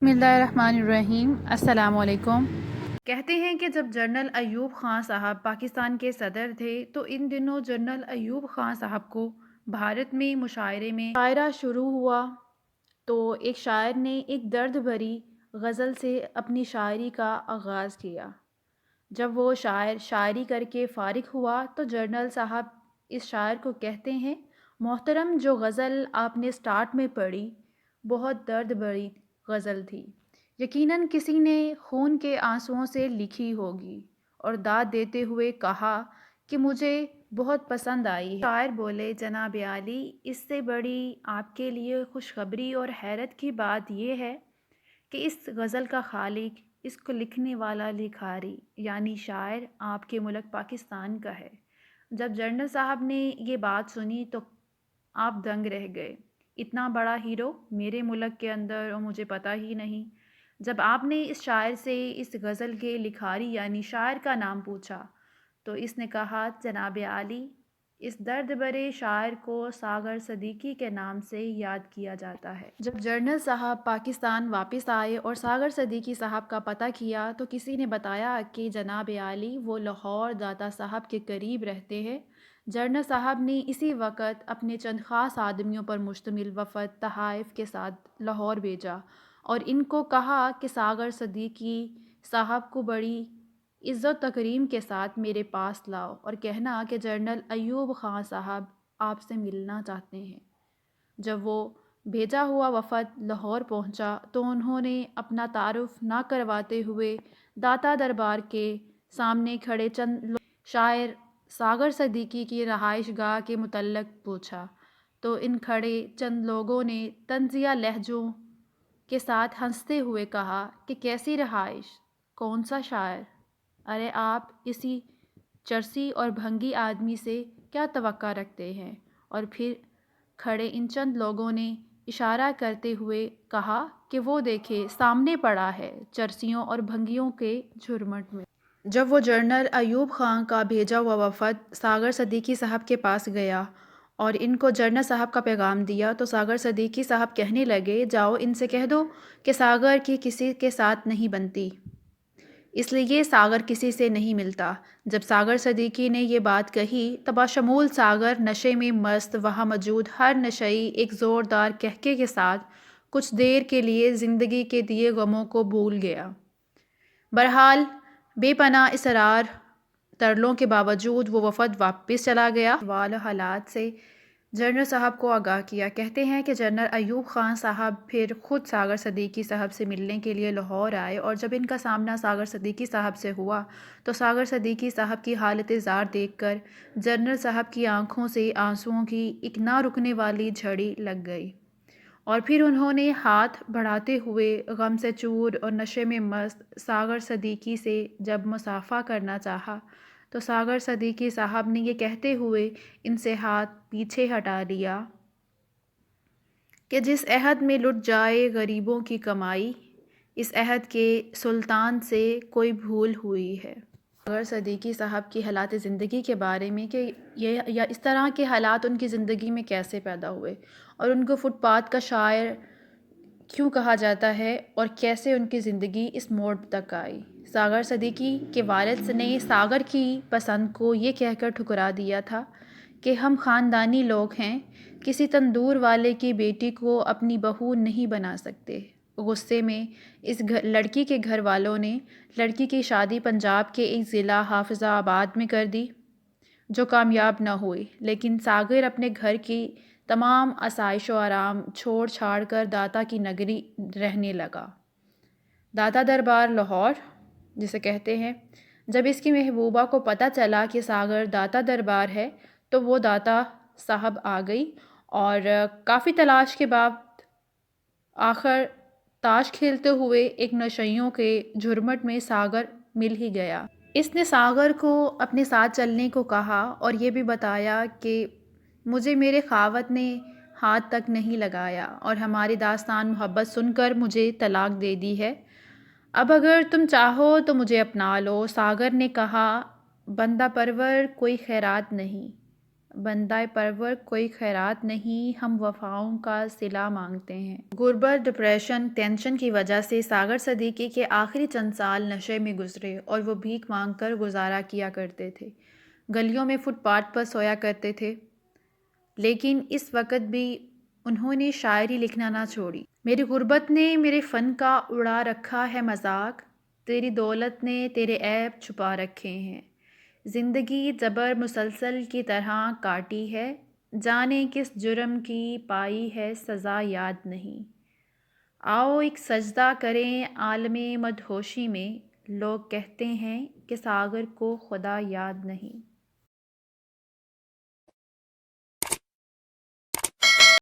بسم اللہ الرحمن الرحیم۔ السلام علیکم۔ کہتے ہیں کہ جب جنرل ایوب خان صاحب پاکستان کے صدر تھے تو ان دنوں جنرل ایوب خان صاحب کو بھارت میں مشاعرے میں مشاعرہ شروع ہوا تو ایک شاعر نے ایک درد بھری غزل سے اپنی شاعری کا آغاز کیا۔ جب وہ شاعر شاعری کر کے فارغ ہوا تو جنرل صاحب اس شاعر کو کہتے ہیں، محترم، جو غزل آپ نے سٹارٹ میں پڑھی بہت درد بھری غزل تھی، یقیناً کسی نے خون کے آنسوؤں سے لکھی ہوگی، اور داد دیتے ہوئے کہا کہ مجھے بہت پسند آئی ہے۔ شاعر بولے، جناب عالی، اس سے بڑی آپ کے لیے خوشخبری اور حیرت کی بات یہ ہے کہ اس غزل کا خالق، اس کو لکھنے والا لکھاری یعنی شاعر آپ کے ملک پاکستان کا ہے۔ جب جنرل صاحب نے یہ بات سنی تو آپ دنگ رہ گئے۔ اتنا بڑا ہیرو میرے ملک کے اندر اور مجھے پتہ ہی نہیں۔ جب آپ نے اس شاعر سے اس غزل کے لکھاری یعنی شاعر کا نام پوچھا تو اس نے کہا، جناب عالی، اس درد بھرے شاعر کو ساغر صدیقی کے نام سے یاد کیا جاتا ہے۔ جب جنرل صاحب پاکستان واپس آئے اور ساغر صدیقی صاحب کا پتہ کیا تو کسی نے بتایا کہ جناب عالی وہ لاہور داتا صاحب کے قریب رہتے ہیں۔ جنرل صاحب نے اسی وقت اپنے چند خاص آدمیوں پر مشتمل وفد تحائف کے ساتھ لاہور بھیجا اور ان کو کہا کہ ساغر صدیقی صاحب کو بڑی عزت تکریم کے ساتھ میرے پاس لاؤ اور کہنا کہ جنرل ایوب خان صاحب آپ سے ملنا چاہتے ہیں۔ جب وہ بھیجا ہوا وفد لاہور پہنچا تو انہوں نے اپنا تعارف نہ کرواتے ہوئے داتا دربار کے سامنے کھڑے چند شاعر ساغر صدیقی کی رہائش گاہ کے متعلق پوچھا تو ان کھڑے چند لوگوں نے طنزیہ لہجوں کے ساتھ ہنستے ہوئے کہا کہ کیسی رہائش، کون سا شاعر، ارے آپ اسی چرسی اور بھنگی آدمی سے کیا توقع رکھتے ہیں؟ اور پھر کھڑے ان چند لوگوں نے اشارہ کرتے ہوئے کہا کہ وہ دیکھے سامنے پڑا ہے چرسیوں اور بھنگیوں کے جھرمٹ میں۔ جب وہ جنرل ایوب خان کا بھیجا ہوا وفد ساغر صدیقی صاحب کے پاس گیا اور ان کو جنرل صاحب کا پیغام دیا تو ساغر صدیقی صاحب کہنے لگے، جاؤ ان سے کہہ دو کہ ساغر کی کسی کے ساتھ نہیں بنتی، اس لیے ساغر کسی سے نہیں ملتا۔ جب ساغر صدیقی نے یہ بات کہی تو بشمول ساغر نشے میں مست وہاں موجود ہر نشئی ایک زوردار قہقہے کے ساتھ کچھ دیر کے لیے زندگی کے دیے غموں کو بھول گیا۔ بہرحال بے پناہ اصرار ترلوں کے باوجود وہ وفد واپس چلا گیا۔ احوال و حالات سے جنرل صاحب کو آگاہ کیا۔ کہتے ہیں کہ جنرل ایوب خان صاحب پھر خود ساغر صدیقی صاحب سے ملنے کے لیے لاہور آئے اور جب ان کا سامنا ساغر صدیقی صاحب سے ہوا تو ساغر صدیقی صاحب کی حالت زار دیکھ کر جنرل صاحب کی آنکھوں سے آنسوؤں کی ایک نہ رکنے والی جھڑی لگ گئی، اور پھر انہوں نے ہاتھ بڑھاتے ہوئے غم سے چور اور نشے میں مست ساغر صدیقی سے جب مصافحہ کرنا چاہا تو ساغر صدیقی صاحب نے یہ کہتے ہوئے ان سے ہاتھ پیچھے ہٹا لیا کہ جس عہد میں لٹ جائے غریبوں کی کمائی، اس عہد کے سلطان سے کوئی بھول ہوئی ہے۔ ساغر صدیقی صاحب کی حالات زندگی کے بارے میں کہ یہ یا اس طرح کے حالات ان کی زندگی میں کیسے پیدا ہوئے اور ان کو فٹ پاتھ کا شاعر کیوں کہا جاتا ہے اور کیسے ان کی زندگی اس موڑ تک آئی۔ ساغر صدیقی کے والد نے ساغر کی پسند کو یہ کہہ کر ٹھکرا دیا تھا کہ ہم خاندانی لوگ ہیں، کسی تندور والے کی بیٹی کو اپنی بہو نہیں بنا سکتے۔ غصے میں اس لڑکی کے گھر والوں نے لڑکی کی شادی پنجاب کے ایک ضلع حافظ آباد میں کر دی جو کامیاب نہ ہوئی، لیکن ساغر اپنے گھر کی تمام آسائش و آرام چھوڑ چھاڑ کر داتا کی نگری رہنے لگا۔ داتا دربار لاہور جسے کہتے ہیں، جب اس کی محبوبہ کو پتہ چلا کہ ساغر داتا دربار ہے تو وہ داتا صاحب آ گئی اور کافی تلاش کے بعد آخر تاش کھیلتے ہوئے ایک نشئیوں کے جھرمٹ میں ساغر مل ہی گیا۔ اس نے ساغر کو اپنے ساتھ چلنے کو کہا اور یہ بھی بتایا کہ مجھے میرے خاوند نے ہاتھ تک نہیں لگایا اور ہماری داستان محبت سن کر مجھے طلاق دے دی ہے، اب اگر تم چاہو تو مجھے اپنا لو۔ ساغر نے کہا، بندہ پرور کوئی خیرات نہیں، بندہ پرور کوئی خیرات نہیں، ہم وفاؤں کا صلہ مانگتے ہیں۔ غربت، ڈپریشن، ٹینشن کی وجہ سے ساگر صدیقی کے آخری چند سال نشے میں گزرے اور وہ بھیک مانگ کر گزارا کیا کرتے تھے، گلیوں میں فٹ پاتھ پر سویا کرتے تھے، لیکن اس وقت بھی انہوں نے شاعری لکھنا نہ چھوڑی۔ میری غربت نے میرے فن کا اڑا رکھا ہے مذاق، تیری دولت نے تیرے عیب چھپا رکھے ہیں، زندگی جبر مسلسل کی طرح کاٹی ہے، جانے کس جرم کی پائی ہے سزا یاد نہیں۔ آؤ ایک سجدہ کریں عالم مدہوشی میں، لوگ کہتے ہیں کہ ساگر کو خدا یاد نہیں۔